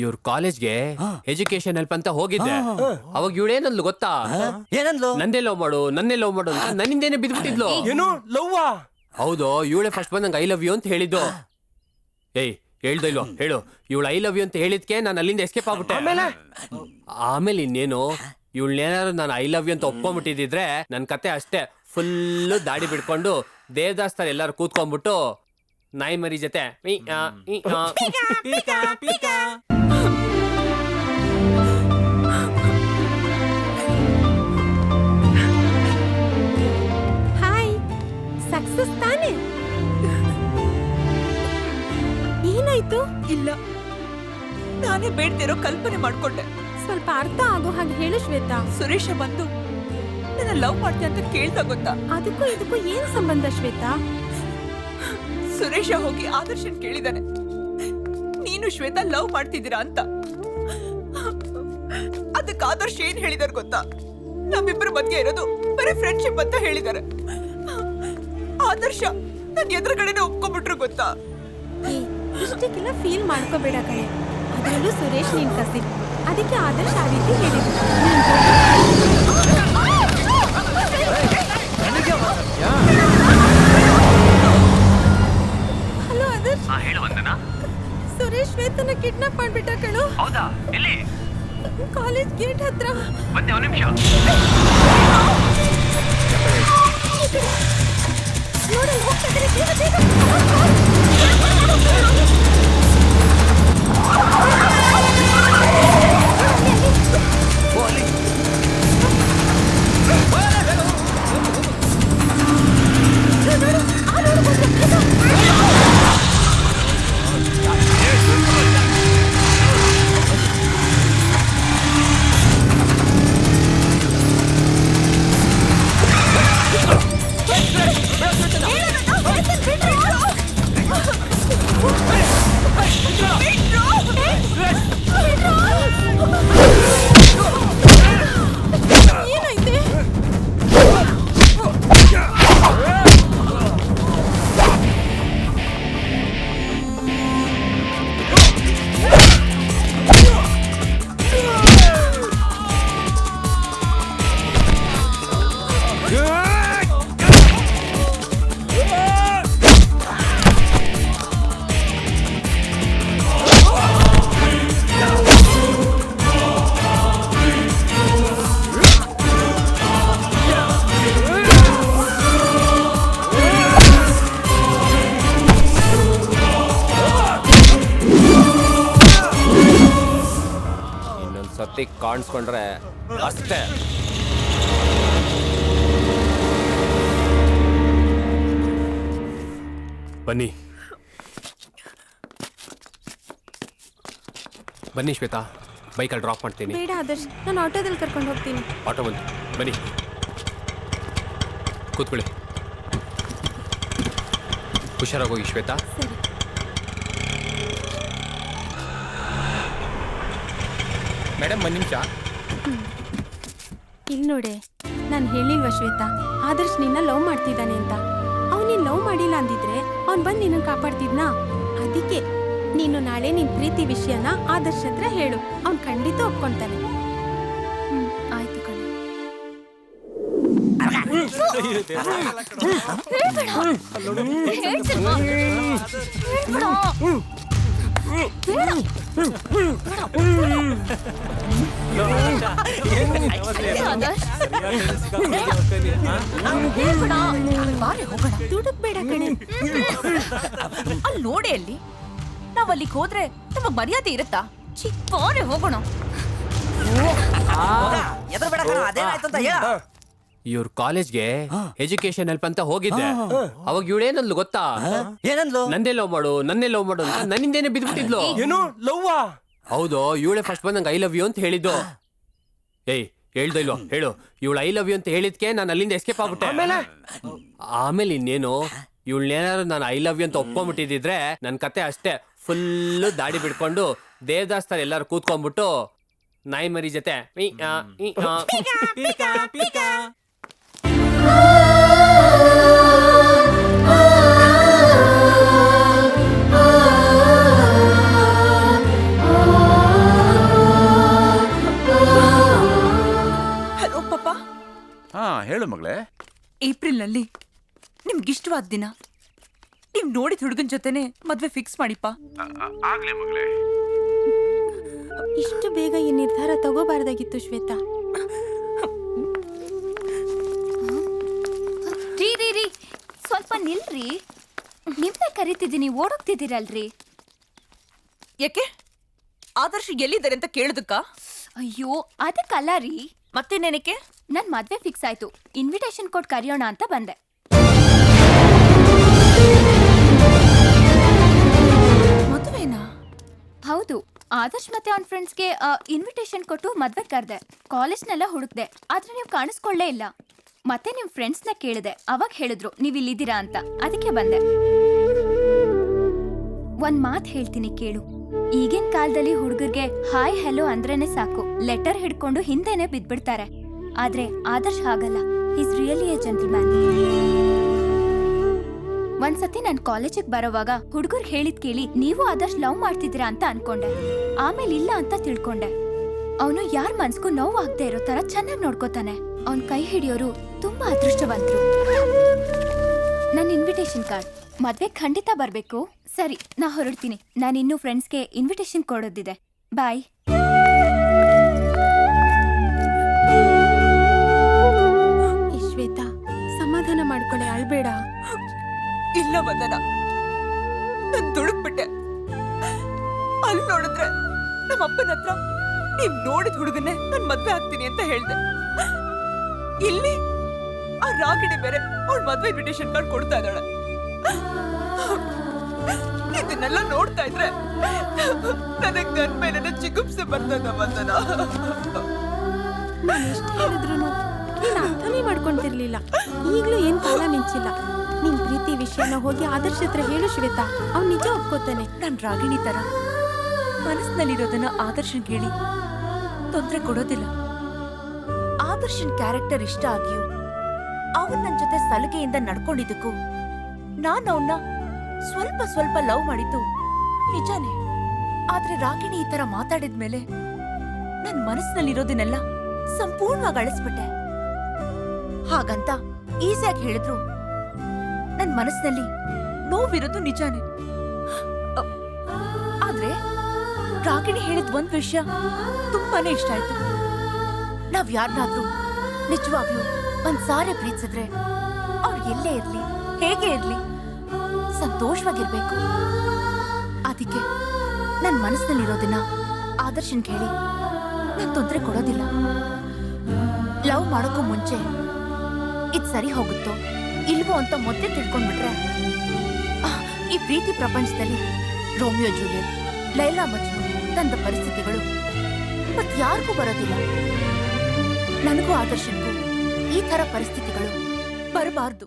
ಇವ್ರ ಕಾಲೇಜ್ಗೆ education help ಅಂತ ಹೋಗಿದ್ದೆ. ಅವಾಗ ಇವಳೇನಂದ್ಲು ಗೊತ್ತಾ? ಏನಂದ್ಲು? ನನ್ನೇ ಲವ್ ಮಾಡು ಅಂತ ನನ್ನಿಂದೇನೆ ಬಿದ್ಬಿಟ್ಟಿದ್ಲು. ಏನು ಲವ್ವಾ? ಹೌದು, ಇವಳೆ ಫಸ್ಟ್ ಬಂದಂಗ ಐ ಲವ್ ಯು ಅಂತ ಹೇಳಿದ್ದು. ಏಯ್ ಹೇಳ್ದ ಇಲ್ವೋ ಹೇಳು. ಇವಳು ಐ ಲವ್ ಯು ಅಂತ ಹೇಳಿದ್ಕೆ ನಾನು ಅಲ್ಲಿಂದ ಎಸ್ಕೇಪ್ ಆಗ್ಬಿಟ್ಟೆ. ಆಮೇಲೆ ಇನ್ನೇನು, ಇವಳನ್ನೇನಾದ್ರು ನಾನು ಐ ಲವ್ ಯು ಅಂತ ಒಪ್ಕೊಂಡ್ಬಿಟ್ಟಿದ್ರೆ ನನ್ ಕತೆ ಅಷ್ಟೇ. ಫುಲ್ಲು ದಾಡಿ ಬಿಡ್ಕೊಂಡು ದೇವದಾಸ್ ತರ ಎಲ್ಲಾರು ಕೂತ್ಕೊಂಡ್ಬಿಟ್ಟು ನಾಯಿ ಮರಿ ಜೊತೆ ಹಾಯ್, ಸಕ್ಸಸ್ ತಾನೆ? ಏನಾಯ್ತು? ಇಲ್ಲ, ನಾನೇ ಬೇಡ್ತಿರೋ ಕಲ್ಪನೆ ಮಾಡ್ಕೊಂಡೆ. ಸ್ವಲ್ಪ ಅರ್ಥ ಆಗೋ ಹಾಗೆ ಹೇಳು ಶ್ವೇತಾ. ಸುರೇಶ ಬಂದು ನನ್ನ ಲವ್ ಮಾಡ್ತೀಯ ಅಂತ ಕೇಳ್ದ ಗೊತ್ತಾ? ಅದಕ್ಕೂ ಇದಕ್ಕೂ ಏನ್ ಸಂಬಂಧ ಶ್ವೇತಾ? ಸುರೇಶ ಹೋಗಿ ಆದರ್ಶನ್ ಕೇಳಿದಾನೆ, ನೀನು ಶ್ವೇತಾ ಲವ್ ಮಾಡ್ತಿದ್ದೀರಾ ಅಂತ. ಅದಕ್ಕೆ ಆದರ್ಶ್ ಏನ್ ಹೇಳಿದಾರೆ ಗೊತ್ತಾ? ನಮ್ಮಿಬ್ಬರ ಮಧ್ಯೆ ಇರೋದು ಬರೀ ಫ್ರೆಂಡ್ಶಿಪ್ ಅಂತ ಹೇಳಿದಾರೆ. ಆದರ್ಶ ನನ್ನ ಎದುರುಗಡೆನೆ ಒಪ್ಕೊಂಡ್ಬಿಟ್ರು ಗೊತ್ತಾ? ಇಷ್ಟಕ್ಕೆಲ್ಲ ಫೀಲ್ ಮಾಡ್ಕೋಬೇಡ ಕಣೆ. ಅದರಲ್ಲೂ ಸುರೇಶ್ ನಿನ್ ಕಸಿನ್, ಅದಕ್ಕೆ ಆದರ್ಶ್ ಆ ರೀತಿ ಹೇಳಿದ್ರು. ಹಲೋ ಆದರ್ಶ್. ಹೇಳು ವಂದನಾ. ಸುರೇಶ್ ಶ್ವೇತನ ಕಿಡ್ನಾಪ್ ಮಾಡ್ಬಿಟ್ಟ ಕಣೋ. ಹೌದಾ? ಎಲ್ಲಿ? ಕಾಲೇಜ್ ಗೇಟ್ ಹತ್ರ. ಬಂದೆ, ಒಂದು ನಿಮಿಷ. ನೋಡಿ, ಹೋಗ್ತಿದ್ದಾರೆ, ಬೇಗ ಬೇಗ. ಸತಿ ಕಾಣಿಸ್ಕೊಂಡ್ರೆ ಅಷ್ಟೇ. ಬನ್ನಿ ಬನ್ನಿ ಶ್ವೇತಾ, ಬೈಕಲ್ಲಿ ಡ್ರಾಪ್ ಮಾಡ್ತೀನಿ. ಬೇಡ ಆದರ್ಶ್, ನಾನು ಆಟೋದಲ್ಲಿ ಕರ್ಕೊಂಡು ಹೋಗ್ತೀನಿ. ಆಟೋ ಬಂತು, ಬನ್ನಿ ಕೂತ್ಕೊಳ್ಳಿ. ಹುಷಾರಾಗೋಗಿ ಶ್ವೇತಾ. ಸರಿ. ಮೇಡಮ್ ಒಂದು ನಿಮಿಷ. ಇಲ್ಲಿ ನೋಡೆ, ನಾನು ಹೇಳಿಲ್ವಾ ಶ್ವೇತಾ, ಆದರ್ಶ್ ನಿನ್ನ ಲವ್ ಮಾಡ್ತಿದ್ದಾನೆ ಅಂತ. ನೀನ್ ಲವ್ ಮಾಡಿಲ್ಲ ಅಂದಿದ್ರೆ ಅವ್ನ್ ಬಂದು ನಿನ್ನ ಕಾಪಾಡ್ತಿದ್ನಾ? ಅದಕ್ಕೆ ನೀನು ನಾಳೆ ನಿನ್ ಪ್ರೀತಿ ವಿಷಯನ ಆದರ್ಶ್ ಹತ್ರ ಹೇಳು, ಅವ್ನ್ ಖಂಡಿತ ಒಪ್ಕೊಂತಾನೆ. ಆಯ್ತು ಕಣೆ. ದುಡುಕ್ ಬೇಡ ಕಣೆ. ಅಲ್ಲಿ ನೋಡಿ, ಅಲ್ಲಿ ನಾವಲ್ಲಿಗೆ ಹೋದ್ರೆ ನಮಗ್ ಮರ್ಯಾದೆ ಇರುತ್ತಾ? ಚಿಕ್ಕೋರೆ ಹೋಗೋಣ. ಇವ್ರ ಕಾಲೇಜ್ಗೆ ಎಜುಕೇಶನ್ ಹೆಲ್ಪ್ ಅಂತ ಹೋಗಿದ್ದೆ. ಅವಾಗ ಇವಳೇನಂದ್ಲು ಗೊತ್ತಾ? ಏನಂದ್ಲು? ನನ್ನೇ ಲವ್ ಮಾಡು ಅಂತ ನನ್ನಿಂದೇನೆ ಬಿದ್ಬಿಟ್ಟಿದ್ಲು. ಏನು ಲವ್ವಾ? ಹೌದು, ಇವಳೆ ಫಸ್ಟ್ ಬಂದಂಗ ಐ ಲವ್ ಯು ಅಂತ ಹೇಳಿದ್ದು. ಏಯ್ ಹೇಳ್ದ ಇಲ್ವೋ ಹೇಳು. ಇವಳು ಐ ಲವ್ ಯು ಅಂತ ಹೇಳಿದ್ಕೆ ನಾನು ಅಲ್ಲಿಂದ ಎಸ್ಕೇಪ್ ಆಗ್ಬಿಟ್ಟೆ. ಆಮೇಲೆ ಇನ್ನೇನು, ಇವಳನ್ನೇನಾದ್ರು ನಾನು ಐ ಲವ್ ಯು ಅಂತ ಒಪ್ಕೊಂಡ್ಬಿಟ್ಟಿದ್ರೆ ನನ್ ಕತೆ ಅಷ್ಟೇ. ಫುಲ್ಲು ದಾಡಿ ಬಿಡ್ಕೊಂಡು ದೇವದಾಸ್ ತರ ಎಲ್ಲಾರು ಕೂತ್ಕೊಂಡ್ಬಿಟ್ಟು ನಾಯಿ ಮರಿ ಜೊತೆ ಹೇಳು ಮಗಳೇ. ಏಪ್ರಿಲ್ನಲ್ಲಿ ನಿಮ್ಗಿಷ್ಟವಾದ ದಿನ ನೀವ್ ನೋಡಿದ ಹುಡುಗನ ಜೊತೆನೆ ಮದ್ವೆ ಫಿಕ್ಸ್ ಮಾಡಿಪ್ಪ. ಆಗ್ಲೇ ಮಗಳೇ. ಇಷ್ಟು ಬೇಗ ಈ ನಿರ್ಧಾರ ತಗೋಬಾರ್ದಾಗಿತ್ತು ಶ್ವೇತಾ. ರೀ ಸ್ವಲ್ಪ ನಿಲ್ರಿ. ನಿಮ್ನ ಕರಿತಿದ್ದೀನಿ, ಓಡೋಗ್ತಿದ್ದೀರಲ್ರಿ. ಯಾಕೆ ಆದರ್ಶ ಎಲ್ಲಿದ್ದಾರೆ ಅಂತ ಕೇಳುದಕ್ಕ? ಅಯ್ಯೋ ಅದಕ್ಕಲ್ಲ ರೀ. ಮತ್ತೆ ನೆನಕ್ಕೆ ನನ್ ಮದ್ವೆ ಫಿಕ್ಸ್ ಆಯ್ತು, ಇನ್ವಿಟೇಷನ್ ಕೊಟ್ಟು ಕರೆಯೋಣ ಅಂತ ಬಂದೆ. ಮದುವೆನಾ? ಹೌದು, ಆದರ್ಶ್ ಮತ್ತೆ ಅವ್ನ ಫ್ರೆಂಡ್ಸ್ಗೆ ಇನ್ವಿಟೇಷನ್ ಕೊಟ್ಟು ಮದ್ವೆ ಕರೆದೆ. ಕಾಲೇಜ್ನೆಲ್ಲ ಹುಡುಕ್ದೆ, ಆದ್ರೆ ನೀವು ಕಾಣಿಸ್ಕೊಳ್ಳೇ ಇಲ್ಲ. ಮತ್ತೆ ನಿಮ್ ಫ್ರೆಂಡ್ಸ್ನ ಕೇಳಿದೆ, ಅವಾಗ ಹೇಳಿದ್ರು ನೀವ್ ಇಲ್ಲಿದ್ದೀರಾ ಅಂತ. ಅದಕ್ಕೆ ಬಂದೆ. ಒಂದ್ ಮಾತ್ ಹೇಳ್ತೀನಿ ಕೇಳು. ಈಗಿನ ಕಾಲದಲ್ಲಿ ಹುಡುಗರಿಗೆ ಹಾಯ್ ಹೆಲೋ ಅಂದ್ರೇನೆ ಸಾಕು, ಲೆಟರ್ ಹಿಡ್ಕೊಂಡು ಹಿಂದೆನೆ ಬಿದ್ಬಿಡ್ತಾರೆ. ಆದ್ರೆ ಆದರ್ಶ್ ಹಾಗಲ್ಲ, ಈಸ್ ರಿಯಲಿ ಎ ಜೆಂಟಲ್ಮ್ಯಾನ್. ಒಂದ್ಸತಿ ನಾನ್ ಕಾಲೇಜಿಗೆ ಬರೋವಾಗ ಹುಡುಗರ್ ಹೇಳಿದ್ ಕೇಳಿ ನೀವು ಆದರ್ಶ್ ಲವ್ ಮಾಡ್ತಿದ್ದೀರಾ ಅಂತ ಅನ್ಕೊಂಡೆ. ಆಮೇಲೆ ಇಲ್ಲ ಅಂತ ತಿಳ್ಕೊಂಡೆ. ಅವನು ಯಾರ್ ಮನ್ಸ್ಗೂ ನೋವು ಆಗದೆ ಇರೋ ತರ ಚೆನ್ನಾಗಿ ನೋಡ್ಕೋತಾನೆ. ಅವ್ನ್ ಕೈ ಹಿಡಿಯೋರು ತುಂಬಾ ಅದೃಷ್ಟವಂತರು. ನನ್ನ ಇನ್ವಿಟೇಷನ್ ಕಾರ್ಡ್. ಮದ್ವೆ ಖಂಡಿತ ಬರ್ಬೇಕು. ಸರಿ, ನಾ ಹೊರಡ್ತೀನಿ. ನಾನಿನ್ನೂ ಫ್ರೆಂಡ್ಸ್ಗೆ ಇನ್ವಿಟೇಷನ್ ಕೊಡೋದಿದೆ. ಬಾಯ್. ಶ್ವೇತಾ, ಸಮಾಧಾನ ಮಾಡ್ಕೊಳ್ಳೆ, ಅಳ್ಬೇಡ. ಇಲ್ಲ ವಂದನ, ನಾನ್ ದುಡುಕ್ಬಿಟ್ಟೆ. ಅಲ್ಲಿ ನೋಡಿದ್ರೆ ನಮ್ಮ ಅಪ್ಪನ ಹತ್ರ ನೀವ್ ನೋಡಿದ ಹುಡುಗನ್ನೇ ನನ್ ಮದ್ವೆ ಆಗ್ತೀನಿ ಅಂತ ಹೇಳ್ದೆ. ಇಲ್ಲಿ ಆ ರಾಗಿಣಿ ಬೇರೆ ಅವಳ ಮದ್ವೆ ಇನ್ವಿಟೇಷನ್ ಕಾರ್ಡ್ ಕೊಡ್ತಾ ಇದ್ದಾಳೆ. ಇದನ್ನೆಲ್ಲ ನೋಡ್ತಾ ಇದ್ರೆ ನನಗ್ ನನ್ ಮೇಲೆ ಚಿಗುಪ್ಸೆ ಬರ್ತದ ವಂದನ. ನಾನು ಎಷ್ಟು ಹೇಳಿದ್ರು ನೀನು ಅರ್ಥನೇ ಮಾಡ್ಕೊಂತಿರ್ಲಿಲ್ಲ. ಈಗ್ಲೂ ಏನ್ ಕಾಲ ಮಿಂಚಿಲ್ಲ. ನಿನ್ ಪ್ರೀತಿ ವಿಷಯನ ಹೋಗಿ ಆದರ್ಶ ಹತ್ರ ಹೇಳು ಶ್ವೇತಾ, ಅವ್ನು ನಿಜ ಒಪ್ಕೋತಾನೆ. ನಾನ್ ರಾಗಿಣಿ ತರ ಮನಸ್ಸಿನಲ್ಲಿರೋದನ್ನ ಆದರ್ಶನ್ ಕೇಳಿ ತೊಂದ್ರೆ ಕೊಡೋದಿಲ್ಲ. ಆದರ್ಶನ್ ಕ್ಯಾರೆಕ್ಟರ್ ಇಷ್ಟ ಆಗಿಯೂ ಅವನ್ ನನ್ ಜೊತೆ ಸಲಿಗೆಯಿಂದ ನಡ್ಕೊಂಡಿದ್ದಕ್ಕೂ ನಾನ್ ಅವನ್ನ ಸ್ವಲ್ಪ ಸ್ವಲ್ಪ ಲವ್ ಮಾಡಿದ್ದು ನಿಜಾನೇ. ಆದ್ರೆ ರಾಗಿಣಿ ಈ ತರ ಮಾತಾಡಿದ್ಮೇಲೆ ನನ್ ಮನಸ್ಸಿನಲ್ಲಿರೋದನ್ನೆಲ್ಲ ಸಂಪೂರ್ಣವಾಗಿ ಅಳಿಸ್ಬಿಟ್ಟೆ. ಹಾಗಂತ ಈಸಿಯಾಗಿ ಹೇಳಿದ್ರು ನನ್ ಮನಸ್ಸಿನಲ್ಲಿ ನೋವಿರೋದು ನಿಜಾನೇ. ಆದ್ರೆ ರಾಗಿಣಿ ಹೇಳಿದ ಒಂದ್ ವಿಷಯ ತುಂಬಾನೇ ಇಷ್ಟ ಆಯ್ತು. ನಾವ್ ಯಾರನ್ನಾದ್ರೂ ನಿಜವಾಗ್ಲೂ ಒಂದ್ಸಾರಿ ಪ್ರೀತಿಸಿದ್ರೆ ಅವ್ರು ಎಲ್ಲೇ ಇರ್ಲಿ, ಹೇಗೆ ಇರ್ಲಿ, ಸಂತೋಷವಾಗಿರ್ಬೇಕು. ಅದಕ್ಕೆ ನನ್ ಮನಸ್ಸಿನಲ್ಲಿರೋದನ್ನ ಆದರ್ಶನ್ ಕೇಳಿ ನಾನ್ ತೊಂದ್ರೆ ಕೊಡೋದಿಲ್ಲ. ಲವ್ ಮಾಡೋಕ್ಕೂ ಮುಂಚೆ ಇದ್ ಸರಿ ಹೋಗುತ್ತೋ ಇಲ್ವೋ ಅಂತ ಮೊದ್ಲೇ ತಿಳ್ಕೊಂಡ್ಬಿಟ್ರೆ ಈ ಪ್ರೀತಿ ಪ್ರಪಂಚದಲ್ಲಿ ರೋಮಿಯೋ ಜೂಲಿಯಟ್, ಲೈಲಾ ಮಜ್ನು ತಂದ ಪರಿಸ್ಥಿತಿಗಳು ಮತ್ಯಾರಿಗೂ ಬರೋದಿಲ್ಲ. ನನಗೂ ಆದರ್ಶನ್ಗೂ ಈ ತರ ಪರಿಸ್ಥಿತಿಗಳು ಬರಬಾರ್ದು.